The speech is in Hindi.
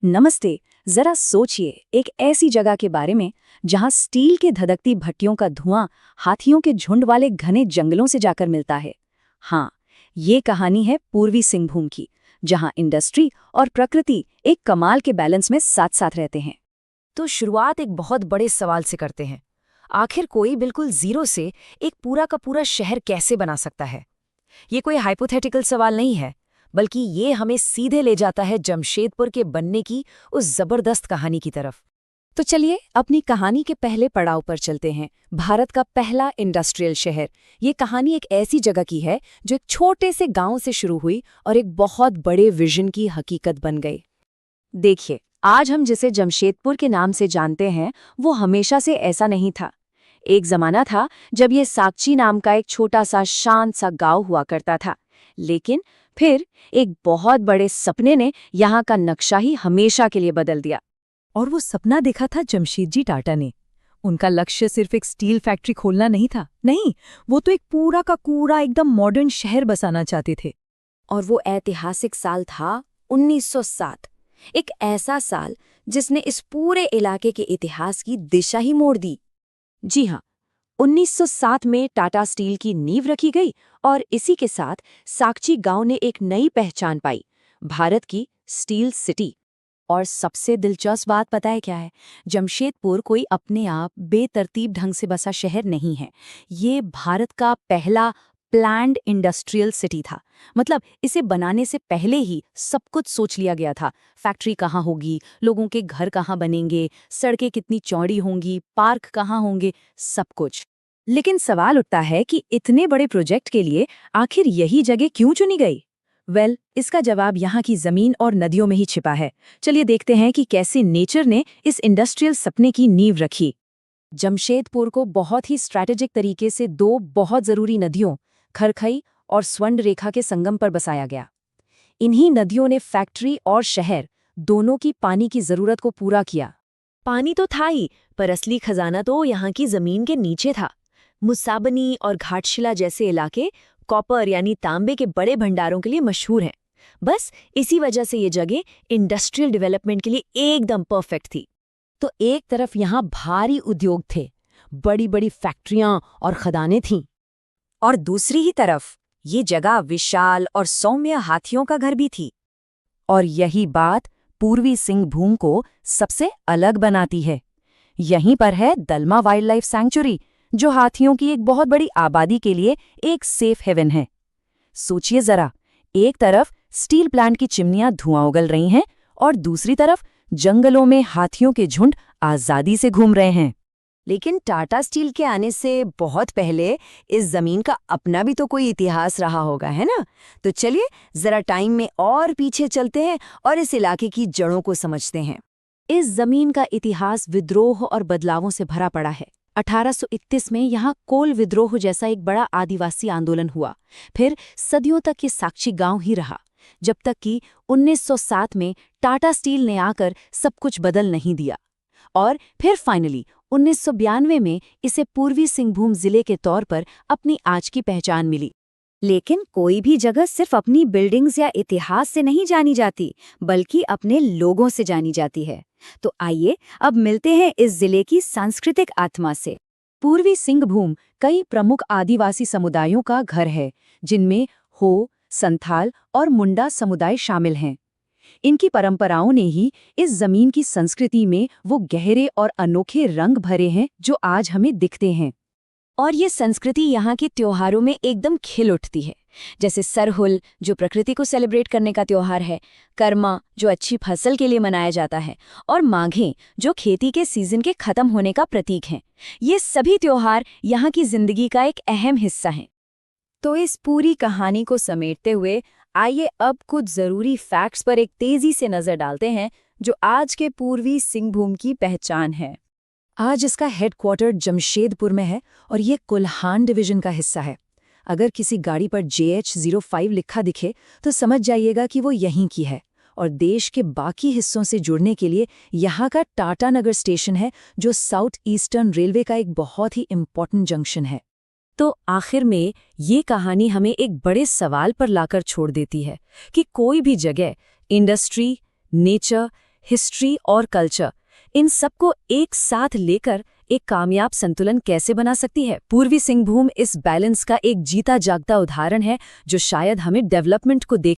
नमस्ते। जरा सोचिए एक ऐसी जगह के बारे में जहां स्टील के धधकती भट्टियों का धुआं हाथियों के झुंड वाले घने जंगलों से जाकर मिलता है। हाँ, ये कहानी है पूर्वी सिंहभूम की, जहां इंडस्ट्री और प्रकृति एक कमाल के बैलेंस में साथ साथ रहते हैं। तो शुरुआत एक बहुत बड़े सवाल से करते हैं। आखिर कोई बिल्कुल जीरो से एक पूरा का पूरा शहर कैसे बना सकता है? ये कोई हाइपोथेटिकल सवाल नहीं है, बल्कि ये हमें सीधे ले जाता है जमशेदपुर के बनने की उस जबरदस्त कहानी की तरफ। तो चलिए अपनी कहानी के पहले पड़ाव पर चलते हैं। भारत का पहला इंडस्ट्रियल शहर। ये कहानी एक ऐसी जगह की है जो एक छोटे से गांव से शुरू हुई और एक बहुत बड़े विजन की हकीकत बन गई। देखिए, आज हम जिसे जमशेदपुर के नाम से जानते हैं, वो हमेशा से ऐसा नहीं था। एक जमाना था जब ये साकची नाम का एक छोटा सा शांत सा गांव हुआ करता था। लेकिन फिर एक बहुत बड़े सपने ने यहाँ का नक्शा ही हमेशा के लिए बदल दिया। और वो सपना देखा था जमशेदजी टाटा ने। उनका लक्ष्य सिर्फ एक स्टील फैक्ट्री खोलना नहीं था, नहीं, वो तो एक पूरा का पूरा एकदम मॉडर्न शहर बसाना चाहते थे। और वो ऐतिहासिक साल था 1907। एक ऐसा साल जिसने इस पूरे इलाके के इतिहास की दिशा ही मोड़ दी। जी हाँ, 1907 में टाटा स्टील की नींव रखी गई और इसी के साथ साकची गांव ने एक नई पहचान पाई, भारत की स्टील सिटी। और सबसे दिलचस्प बात पता है क्या है? जमशेदपुर कोई अपने आप बेतरतीब ढंग से बसा शहर नहीं है। ये भारत का पहला प्लान्ड इंडस्ट्रियल सिटी था। मतलब इसे बनाने से पहले ही सब कुछ सोच लिया गया था। फैक्ट्री कहाँ होगी, लोगों के घर कहाँ बनेंगे, सड़कें कितनी चौड़ी होंगी, पार्क कहाँ होंगे, सब कुछ। लेकिन सवाल उठता है कि इतने बड़े प्रोजेक्ट के लिए आखिर यही जगह क्यों चुनी गई? इसका जवाब यहाँ की जमीन और नदियों में ही छिपा है। चलिए देखते हैं कि कैसे नेचर ने इस इंडस्ट्रियल सपने की नींव रखी। जमशेदपुर को बहुत ही स्ट्रैटेजिक तरीके से दो बहुत जरूरी नदियों, खरखई और स्वर्ण रेखा के संगम पर बसाया गया। इन्हीं नदियों ने फैक्ट्री और शहर दोनों की पानी की जरूरत को पूरा किया। पानी तो था ही, पर असली खजाना तो यहाँ की जमीन के नीचे था। मुसाबनी और घाटशिला जैसे इलाके कॉपर यानी तांबे के बड़े भंडारों के लिए मशहूर हैं। बस इसी वजह से ये जगह इंडस्ट्रियल डेवलपमेंट के लिए एकदम परफेक्ट थी। तो एक तरफ यहाँ भारी उद्योग थे, बड़ी बड़ी फैक्ट्रियां और खदानें थीं, और दूसरी ही तरफ ये जगह विशाल और सौम्य हाथियों का घर भी थी। और यही बात पूर्वी सिंहभूम को सबसे अलग बनाती है। यहीं पर है दलमा वाइल्ड लाइफ सैंक्चुरी, जो हाथियों की एक बहुत बड़ी आबादी के लिए एक सेफ हेवन है। सोचिए जरा, एक तरफ स्टील प्लांट की चिमनियां धुआं उगल रही हैं और दूसरी तरफ जंगलों में हाथियों के झुंड आजादी से घूम रहे हैं। लेकिन टाटा स्टील के आने से बहुत पहले इस जमीन का अपना भी तो कोई इतिहास रहा होगा, है ना? तो चलिए जरा टाइम में और पीछे चलते हैं और इस इलाके की जड़ों को समझते हैं। इस जमीन का इतिहास विद्रोह और बदलावों से भरा पड़ा है। 1831 में यहाँ कोल विद्रोह जैसा एक बड़ा आदिवासी आंदोलन हुआ। फिर सदियों तक ये साकची गांव ही रहा, जब तक कि 1907 में टाटा स्टील ने आकर सब कुछ बदल नहीं दिया। और फिर फाइनली 1992 में इसे पूर्वी सिंहभूम जिले के तौर पर अपनी आज की पहचान मिली। लेकिन कोई भी जगह सिर्फ अपनी बिल्डिंग्स या इतिहास से नहीं जानी जाती, बल्कि अपने लोगों से जानी जाती है। तो आइए अब मिलते हैं इस जिले की सांस्कृतिक आत्मा से। पूर्वी सिंहभूम कई प्रमुख आदिवासी समुदायों का घर है, जिनमें हो, संथाल और मुंडा समुदाय शामिल हैं। इनकी परंपराओं ने ही इस जमीन की संस्कृति में वो गहरे और अनोखे रंग भरे हैं जो आज हमें दिखते हैं। और ये संस्कृति यहाँ के त्योहारों में एकदम खिल उठती है, जैसे सरहुल जो प्रकृति को सेलिब्रेट करने का त्योहार है, कर्मा जो अच्छी फसल के लिए मनाया जाता है, और माघे जो खेती के सीजन के खत्म होने का प्रतीक हैं। ये सभी त्योहार यहाँ की जिंदगी का एक अहम हिस्सा हैं। तो इस पूरी कहानी को समेटते हुए आइए अब कुछ जरूरी फैक्ट्स पर एक तेजी से नजर डालते हैं, जो आज के पूर्वी सिंहभूम की पहचान है। आज इसका हेडक्वार्टर जमशेदपुर में है और ये कुल्हान डिवीजन का हिस्सा है। अगर किसी गाड़ी पर JH05 लिखा दिखे तो समझ जाइएगा कि वो यहीं की है। और देश के बाकी हिस्सों से जुड़ने के लिए यहाँ का टाटा नगर स्टेशन है, जो साउथ ईस्टर्न रेलवे का एक बहुत ही इम्पोर्टेंट जंक्शन है। तो आखिर में ये कहानी हमें एक बड़े सवाल पर लाकर छोड़ देती है कि कोई भी जगह इंडस्ट्री, नेचर, हिस्ट्री और कल्चर, इन सबको एक साथ लेकर एक कामयाब संतुलन कैसे बना सकती है? पूर्वी सिंहभूम इस बैलेंस का एक जीता जागता उदाहरण है, जो शायद हमें डेवलपमेंट को देख